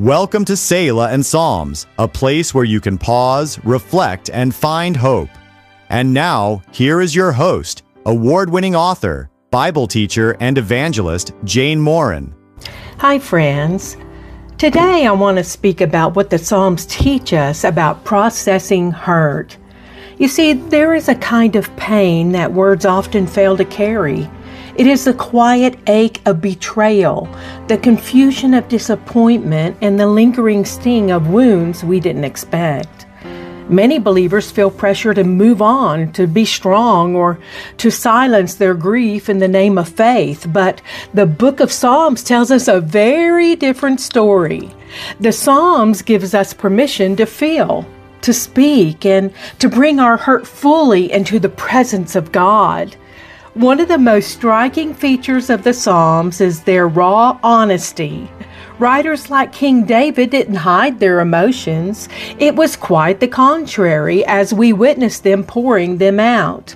Welcome to Selah and Psalms, a place where you can pause, reflect, and find hope. And now, here is your host, award-winning author, Bible teacher, and evangelist, Jane Morin. Hi, friends. Today I want to speak about what the Psalms teach us about processing hurt. You see, there is a kind of pain that words often fail to carry. It is the quiet ache of betrayal, the confusion of disappointment, and the lingering sting of wounds we didn't expect. Many believers feel pressure to move on, to be strong, or to silence their grief in the name of faith. But the book of Psalms tells us a very different story. The Psalms gives us permission to feel, to speak, and to bring our hurt fully into the presence of God. One of the most striking features of the Psalms is their raw honesty. Writers like King David didn't hide their emotions. It was quite the contrary as we witness them pouring them out.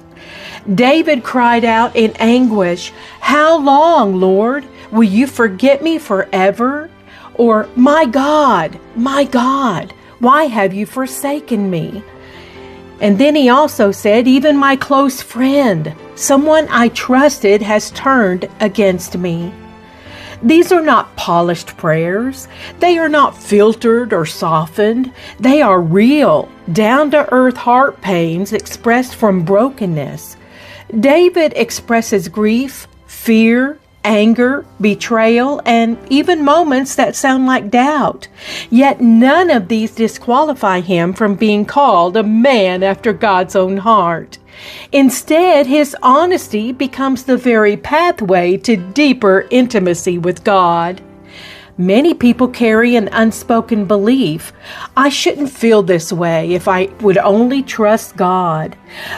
David cried out in anguish, "How long, Lord? Will you forget me forever?" Or, my God, why have you forsaken me?" And then he also said, "Even my close friend, someone I trusted, has turned against me." These are not polished prayers. They are not filtered or softened. They are real, down-to-earth heart pains expressed from brokenness. David expresses grief, fear, anger, betrayal, and even moments that sound like doubt. Yet none of these disqualify him from being called a man after God's own heart. Instead, his honesty becomes the very pathway to deeper intimacy with God. Many people carry an unspoken belief, "I shouldn't feel this way if I would only trust God."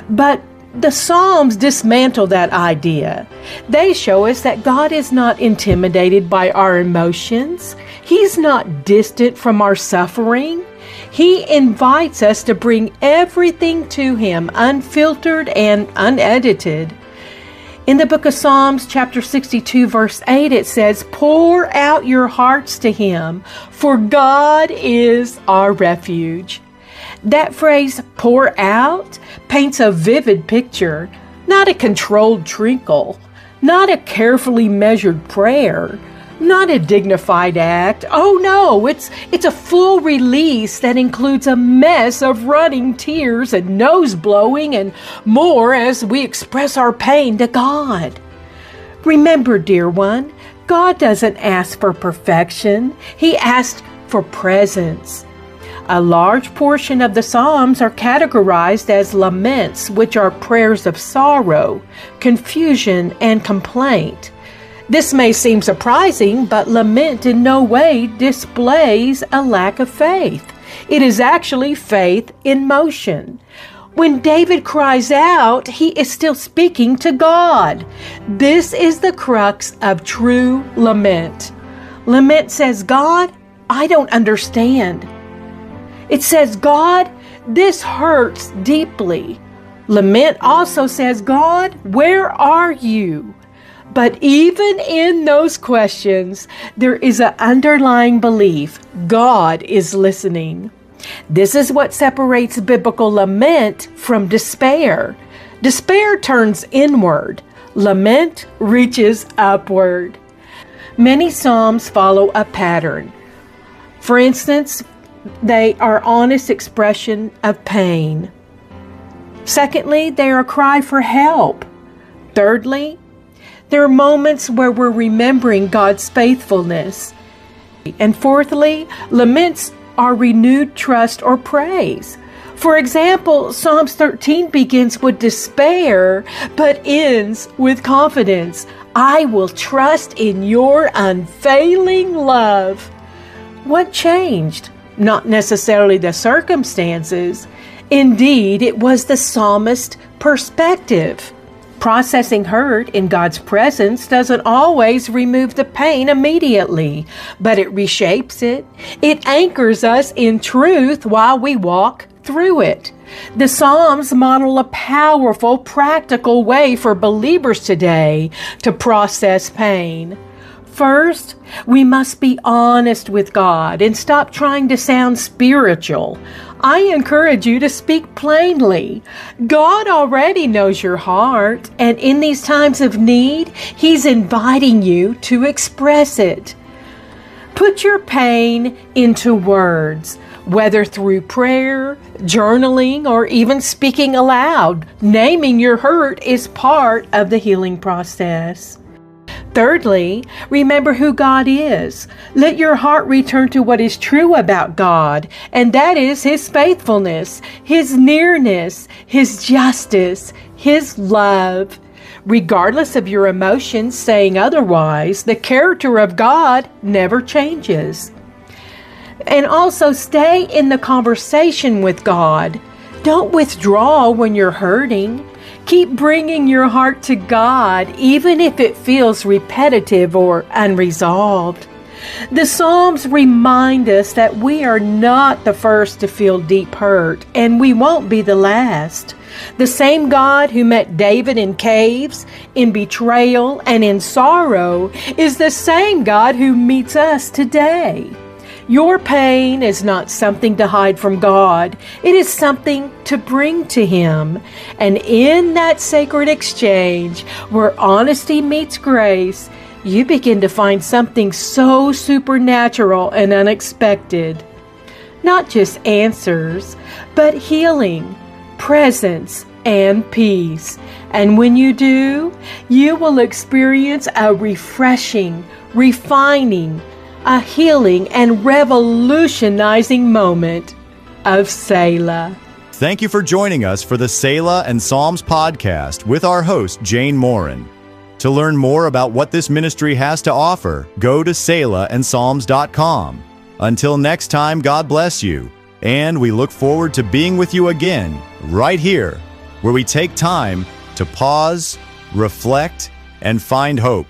But the Psalms dismantle that idea. They show us that God is not intimidated by our emotions. He's not distant from our suffering. He invites us to bring everything to Him, unfiltered and unedited. In the book of Psalms, chapter 62, verse 8, it says, "Pour out your hearts to Him, for God is our refuge." That phrase, "pour out," paints a vivid picture, not a controlled treacle, not a carefully measured prayer, not a dignified act. Oh no, it's a full release that includes a mess of running tears and nose blowing and more as we express our pain to God. Remember, dear one, God doesn't ask for perfection. He asks for presence. A large portion of the Psalms are categorized as laments, which are prayers of sorrow, confusion, and complaint. This may seem surprising, but lament in no way displays a lack of faith. It is actually faith in motion. When David cries out, he is still speaking to God. This is the crux of true lament. Lament says, "God, I don't understand." It says, "God, this hurts deeply." Lament also says, "God, where are you?" But even in those questions, there is an underlying belief God is listening. This is what separates biblical lament from despair. Despair turns inward. Lament reaches upward. Many psalms follow a pattern. For instance, they are honest expression of pain. Secondly, they are a cry for help. Thirdly, there are moments where we're remembering God's faithfulness. And fourthly, laments are renewed trust or praise. For example, Psalms 13 begins with despair, but ends with confidence. "I will trust in your unfailing love." What changed? Not necessarily the circumstances. Indeed, it was the psalmist's perspective. Processing hurt in God's presence doesn't always remove the pain immediately, but it reshapes it. It anchors us in truth while we walk through it. The Psalms model a powerful, practical way for believers today to process pain. First, we must be honest with God and stop trying to sound spiritual. I encourage you to speak plainly. God already knows your heart, and in these times of need, He's inviting you to express it. Put your pain into words, whether through prayer, journaling, or even speaking aloud. Naming your hurt is part of the healing process. Thirdly, remember who God is. Let your heart return to what is true about God, and that is His faithfulness, His nearness, His justice, His love. Regardless of your emotions saying otherwise, the character of God never changes. And also stay in the conversation with God. Don't withdraw when you're hurting. Keep bringing your heart to God, even if it feels repetitive or unresolved. The Psalms remind us that we are not the first to feel deep hurt, and we won't be the last. The same God who met David in caves, in betrayal, and in sorrow is the same God who meets us today. Your pain is not something to hide from God. It is something to bring to Him. And in that sacred exchange, where honesty meets grace, you begin to find something so supernatural and unexpected. Not just answers, but healing, presence, and peace. And when you do, you will experience a refreshing, refining, a healing and revolutionizing moment of Selah. Thank you for joining us for the Selah and Psalms podcast with our host, Jane Morin. To learn more about what this ministry has to offer, go to SelahandPsalms.com. Until next time, God bless you, and we look forward to being with you again, right here, where we take time to pause, reflect, and find hope.